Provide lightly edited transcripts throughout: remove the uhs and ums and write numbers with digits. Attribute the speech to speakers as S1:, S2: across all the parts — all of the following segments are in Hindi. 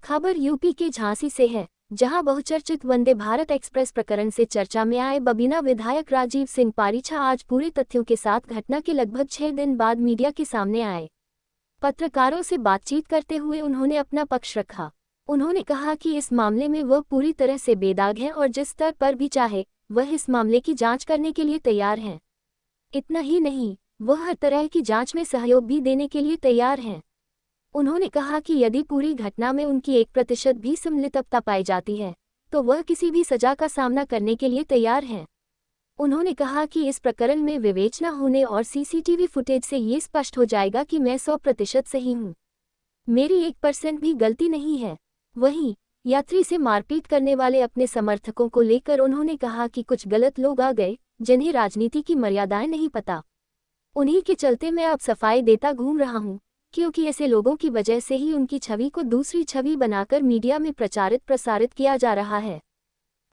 S1: खबर यूपी के झांसी से है, जहां बहुचर्चित वंदे भारत एक्सप्रेस प्रकरण से चर्चा में आए बबीना विधायक राजीव सिंह पारीछा आज पूरे तथ्यों के साथ घटना के लगभग 6 दिन बाद मीडिया के सामने आए। पत्रकारों से बातचीत करते हुए उन्होंने अपना पक्ष रखा। उन्होंने कहा कि इस मामले में वह पूरी तरह से बेदाग हैं और जिस स्तर पर भी चाहे वह इस मामले की जांच करने के लिए तैयार हैं। इतना ही नहीं, वह हर तरह की जांच में सहयोग भी देने के लिए तैयार हैं। उन्होंने कहा कि यदि पूरी घटना में उनकी 1% भी संलिप्तता पाई जाती है तो वह किसी भी सजा का सामना करने के लिए तैयार हैं। उन्होंने कहा कि इस प्रकरण में विवेचना होने और सीसीटीवी फुटेज से ये स्पष्ट हो जाएगा कि मैं 100% सही हूँ, मेरी 1% भी गलती नहीं है। वहीं यात्री से मारपीट करने वाले अपने समर्थकों को लेकर उन्होंने कहा कि कुछ गलत लोग आ गए जिन्हें राजनीति की मर्यादाएं नहीं पता। उन्हीं के चलते मैं अब सफाई देता घूम रहा हूँ, क्योंकि ऐसे लोगों की वजह से ही उनकी छवि को दूसरी छवि बनाकर मीडिया में प्रसारित किया जा रहा है।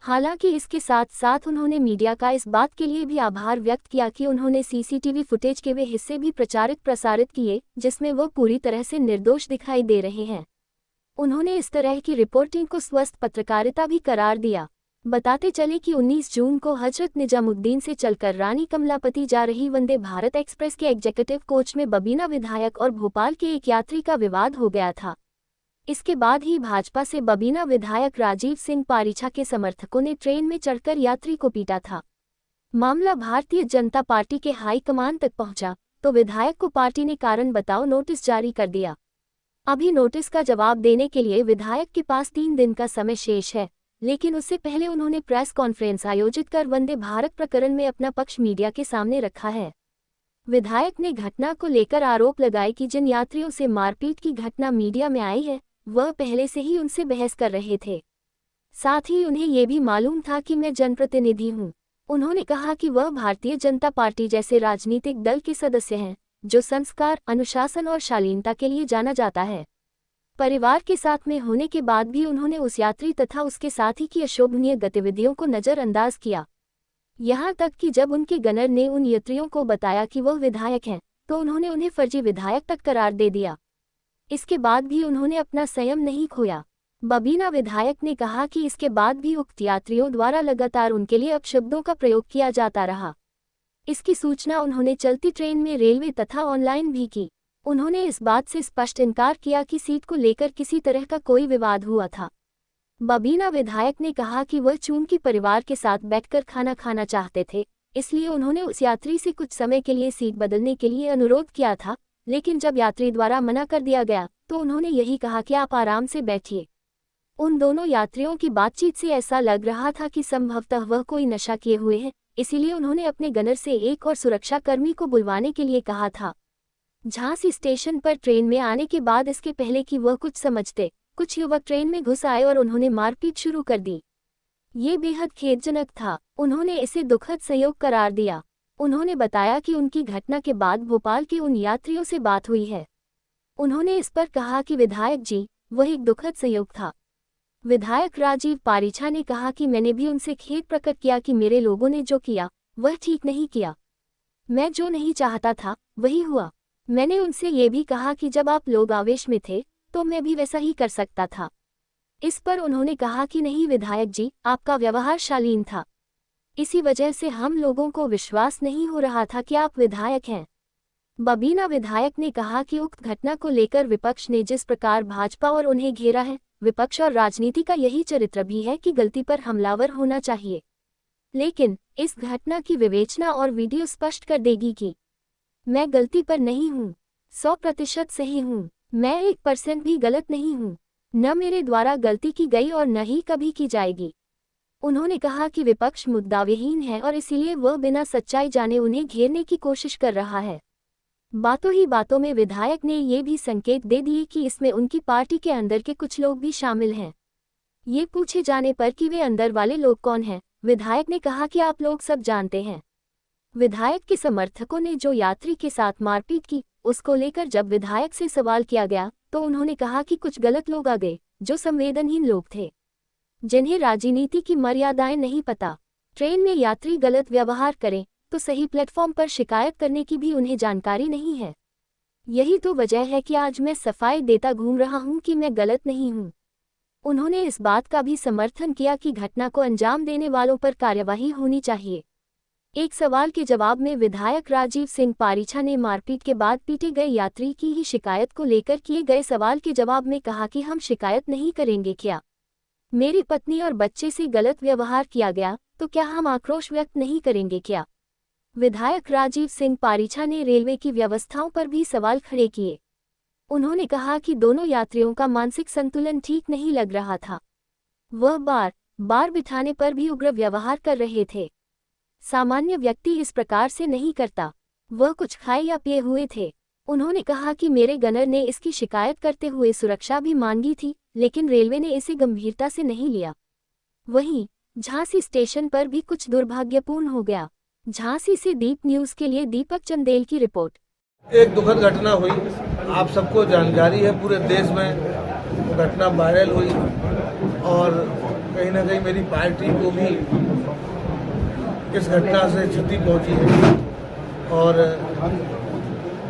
S1: हालांकि इसके साथ साथ उन्होंने मीडिया का इस बात के लिए भी आभार व्यक्त किया कि उन्होंने सीसीटीवी फुटेज के वे हिस्से भी प्रसारित किए जिसमें वह पूरी तरह से निर्दोष दिखाई दे रहे हैं। उन्होंने इस तरह की रिपोर्टिंग को स्वस्थ पत्रकारिता भी करार दिया। बताते चले कि 19 जून को हजरत निजामुद्दीन से चलकर रानी कमलापति जा रही वंदे भारत एक्सप्रेस के एग्जीक्यूटिव कोच में बबीना विधायक और भोपाल के एक यात्री का विवाद हो गया था। इसके बाद ही भाजपा से बबीना विधायक राजीव सिंह पारीछा के समर्थकों ने ट्रेन में चढ़कर यात्री को पीटा था। मामला भारतीय जनता पार्टी के हाईकमान तक पहुंचा तो विधायक को पार्टी ने कारण बताओ नोटिस जारी कर दिया। अभी नोटिस का जवाब देने के लिए विधायक के पास 3 दिन का समय शेष है, लेकिन उससे पहले उन्होंने प्रेस कॉन्फ्रेंस आयोजित कर वंदे भारत प्रकरण में अपना पक्ष मीडिया के सामने रखा है। विधायक ने घटना को लेकर आरोप लगाए कि जिन यात्रियों से मारपीट की घटना मीडिया में आई है वह पहले से ही उनसे बहस कर रहे थे। साथ ही उन्हें ये भी मालूम था कि मैं जनप्रतिनिधि हूँ। उन्होंने कहा कि वह भारतीय जनता पार्टी जैसे राजनीतिक दल के सदस्य हैं जो संस्कार, अनुशासन और शालीनता के लिए जाना जाता है। परिवार के साथ में होने के बाद भी उन्होंने उस यात्री तथा उसके साथी की अशोभनीय गतिविधियों को नज़रअंदाज किया। यहाँ तक कि जब उनके गनर ने उन यात्रियों को बताया कि वह विधायक हैं तो उन्होंने उन्हें फर्जी विधायक तक करार दे दिया। इसके बाद भी उन्होंने अपना संयम नहीं खोया। बबीना विधायक ने कहा कि इसके बाद भी उक्त यात्रियों द्वारा लगातार उनके लिए अपशब्दों का प्रयोग किया जाता रहा। इसकी सूचना उन्होंने चलती ट्रेन में, रेलवे तथा ऑनलाइन भी की। उन्होंने इस बात से स्पष्ट इनकार किया कि सीट को लेकर किसी तरह का कोई विवाद हुआ था। बबीना विधायक ने कहा कि वह चूंकि परिवार के साथ बैठकर खाना खाना चाहते थे, इसलिए उन्होंने उस यात्री से कुछ समय के लिए सीट बदलने के लिए अनुरोध किया था, लेकिन जब यात्री द्वारा मना कर दिया गया तो उन्होंने यही कहा कि आप आराम से बैठिए। उन दोनों यात्रियों की बातचीत से ऐसा लग रहा था कि संभवतः वह कोई नशा किए हुए हैं, इसीलिए उन्होंने अपने गनर से एक और सुरक्षाकर्मी को बुलवाने के लिए कहा था। झांसी स्टेशन पर ट्रेन में आने के बाद इसके पहले कि वह कुछ समझते, कुछ युवक ट्रेन में घुस आए और उन्होंने मारपीट शुरू कर दी। ये बेहद खेदजनक था। उन्होंने इसे दुखद संयोग करार दिया। उन्होंने बताया कि उनकी घटना के बाद भोपाल के उन यात्रियों से बात हुई है। उन्होंने इस पर कहा कि विधायक जी, वह एक दुखद संयोग था। विधायक राजीव पारीछा ने कहा कि मैंने भी उनसे खेद प्रकट किया कि मेरे लोगों ने जो किया वह ठीक नहीं किया। मैं जो नहीं चाहता था वही हुआ। मैंने उनसे ये भी कहा कि जब आप लोग आवेश में थे तो मैं भी वैसा ही कर सकता था। इस पर उन्होंने कहा कि नहीं विधायक जी, आपका व्यवहार शालीन था, इसी वजह से हम लोगों को विश्वास नहीं हो रहा था कि आप विधायक हैं। बबीना विधायक ने कहा कि उक्त घटना को लेकर विपक्ष ने जिस प्रकार भाजपा और उन्हें घेरा है, विपक्ष और राजनीति का यही चरित्र भी है कि गलती पर हमलावर होना चाहिए। लेकिन इस घटना की विवेचना और वीडियो स्पष्ट कर देगी कि मैं गलती पर नहीं हूँ, 100% सही हूँ, मैं 1% भी गलत नहीं हूँ, न मेरे द्वारा गलती की गई और न ही कभी की जाएगी। उन्होंने कहा कि विपक्ष मुद्दाविहीन है और इसीलिए वह बिना सच्चाई जाने उन्हें घेरने की कोशिश कर रहा है। बातों ही बातों में विधायक ने ये भी संकेत दे दिए कि इसमें उनकी पार्टी के अंदर के कुछ लोग भी शामिल हैं। ये पूछे जाने पर कि वे अंदर वाले लोग कौन हैं, विधायक ने कहा कि आप लोग सब जानते हैं। विधायक के समर्थकों ने जो यात्री के साथ मारपीट की उसको लेकर जब विधायक से सवाल किया गया तो उन्होंने कहा कि कुछ गलत लोग आ गए जो संवेदनहीन लोग थे, जिन्हें राजनीति की मर्यादाएं नहीं पता। ट्रेन में यात्री गलत व्यवहार करें तो सही प्लेटफॉर्म पर शिकायत करने की भी उन्हें जानकारी नहीं है। यही तो वजह है कि आज मैं सफाई देता घूम रहा हूं कि मैं गलत नहीं हूं। उन्होंने इस बात का भी समर्थन किया कि घटना को अंजाम देने वालों पर कार्यवाही होनी चाहिए। एक सवाल के जवाब में विधायक राजीव सिंह पारीछा ने मारपीट के बाद पीटे गए यात्री की ही शिकायत को लेकर किए गए सवाल के जवाब में कहा कि हम शिकायत नहीं करेंगे। क्या मेरी पत्नी और बच्चे से गलत व्यवहार किया गया तो क्या हम आक्रोश व्यक्त नहीं करेंगे क्या? विधायक राजीव सिंह पारीछा ने रेलवे की व्यवस्थाओं पर भी सवाल खड़े किए। उन्होंने कहा कि दोनों यात्रियों का मानसिक संतुलन ठीक नहीं लग रहा था। वह बार बिठाने पर भी उग्र व्यवहार कर रहे थे। सामान्य व्यक्ति इस प्रकार से नहीं करता। वह कुछ खाए या पिए हुए थे। उन्होंने कहा कि मेरे गनर ने इसकी शिकायत करते हुए सुरक्षा भी मांगी थी, लेकिन रेलवे ने इसे गंभीरता से नहीं लिया। वहीं झांसी स्टेशन पर भी कुछ दुर्भाग्यपूर्ण हो गया। झांसी से दीप न्यूज के लिए दीपक चंदेल की रिपोर्ट।
S2: एक दुखद घटना हुई, आप सबको जानकारी है, पूरे देश में वो घटना वायरल हुई और कहीं ना कहीं मेरी पार्टी को भी इस घटना से क्षति पहुंची है। और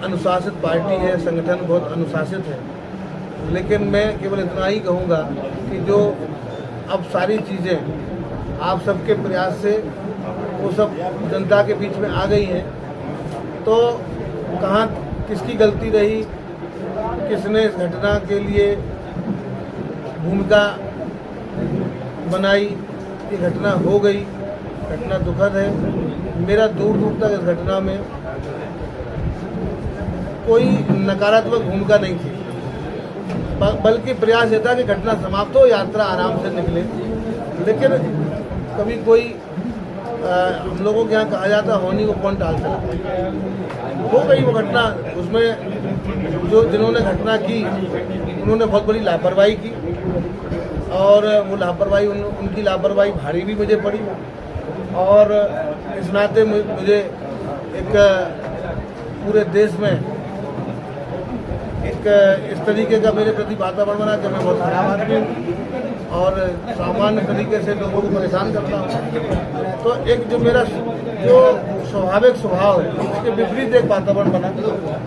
S2: अनुशासित पार्टी है, संगठन बहुत अनुशासित है, लेकिन मैं केवल इतना ही कहूँगा कि जो अब सारी चीज़ें आप सबके प्रयास से वो सब जनता के बीच में आ गई हैं, तो कहाँ किसकी गलती रही, किसने इस घटना के लिए भूमिका बनाई, ये घटना हो गई, घटना दुखद है। मेरा दूर दूर तक इस घटना में कोई नकारात्मक भूमिका नहीं थी, बल्कि प्रयास ये था कि घटना समाप्त हो, यात्रा आराम से निकले। लेकिन कभी कोई हम लोगों के यहाँ कहा जाता होनी को कौन टाल सकता है। हो गई वो घटना, उसमें जो जिन्होंने घटना की उन्होंने बहुत बड़ी लापरवाही की और वो लापरवाही उनकी लापरवाही भारी भी मुझे पड़ी। और इस नाते मुझे एक पूरे देश में एक इस तरीके का मेरे प्रति वातावरण बना कि मैं बहुत खराब आदमी हूँ और सामान्य तरीके से लोगों को परेशान करता हूँ। तो एक जो मेरा जो स्वाभाविक स्वभाव है उसके विपरीत एक वातावरण बना।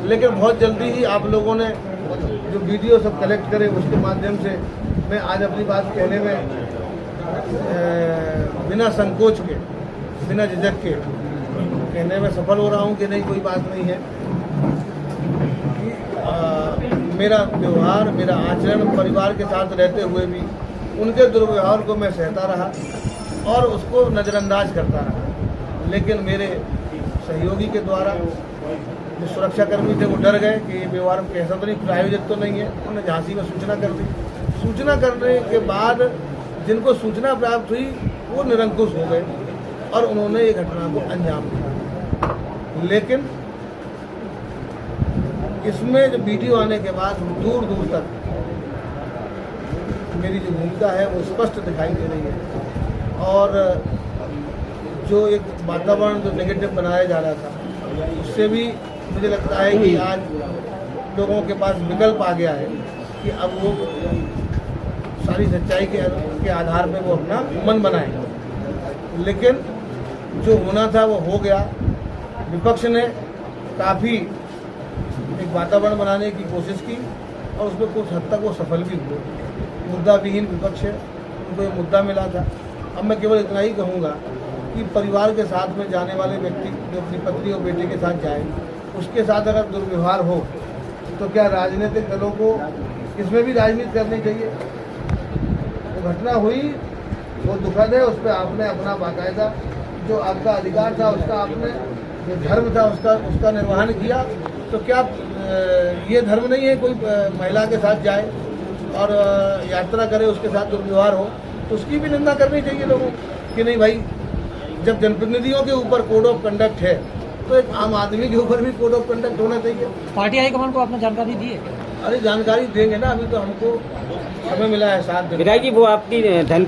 S2: लेकिन बहुत जल्दी ही आप लोगों ने जो वीडियो सब कलेक्ट करे उसके माध्यम से मैं आज अपनी बात कहने में बिना संकोच के, बिना झिझक के कहने में सफल हो रहा हूँ कि नहीं, कोई बात नहीं है। मेरा व्यवहार, मेरा आचरण परिवार के साथ रहते हुए भी उनके दुर्व्यवहार को मैं सहता रहा और उसको नज़रअंदाज करता रहा। लेकिन मेरे सहयोगी के द्वारा जो सुरक्षाकर्मी थे वो डर गए कि ये व्यवहार कैसा तो नहीं, प्रायोजित तो नहीं है। उन्होंने झांसी में सूचना कर दी। सूचना करने के बाद जिनको सूचना प्राप्त हुई वो निरंकुश हो गए और उन्होंने ये घटना को अंजाम दिया। लेकिन इसमें जो वीडियो आने के बाद दूर दूर तक मेरी जो भूमिका है वो स्पष्ट दिखाई दे रही है और जो एक वातावरण जो नेगेटिव बनाया जा रहा था उससे भी मुझे लगता है कि आज लोगों के पास विकल्प आ गया है कि अब वो सारी सच्चाई के आधार पर वो अपना मन बनाए। लेकिन जो होना था वो हो गया। विपक्ष ने काफ़ी एक वातावरण बनाने की कोशिश की और उसमें कुछ हद तक वो सफल भी हुए। मुद्दा विहीन विपक्ष है, उनको ये मुद्दा मिला था। अब मैं केवल इतना ही कहूँगा कि परिवार के साथ में जाने वाले व्यक्ति जो अपनी पत्नी और बेटे के साथ जाए, उसके साथ अगर दुर्व्यवहार हो तो क्या राजनीतिक दलों को इसमें भी राजनीति करनी चाहिए? वो घटना हुई, वो दुखद है, उस पर आपने अपना बाकायदा जो आपका अधिकार था, उसका आपने जो धर्म था उसका निर्वहन किया। तो क्या ये धर्म नहीं है कोई महिला के साथ जाए और यात्रा करे, उसके साथ दुर्व्यवहार हो तो उसकी भी निंदा करनी चाहिए लोगों कि नहीं भाई, जब जनप्रतिनिधियों के ऊपर कोड ऑफ कंडक्ट है तो एक आम आदमी के ऊपर भी कोड ऑफ कंडक्ट होना चाहिए।
S3: पार्टी हाईकमान को आपने जानकारी दी है?
S2: अरे जानकारी देंगे ना, अभी तो हमको समय मिला है 7 दिन।
S4: विधायक जी, वो आपकी धर्मपत्नी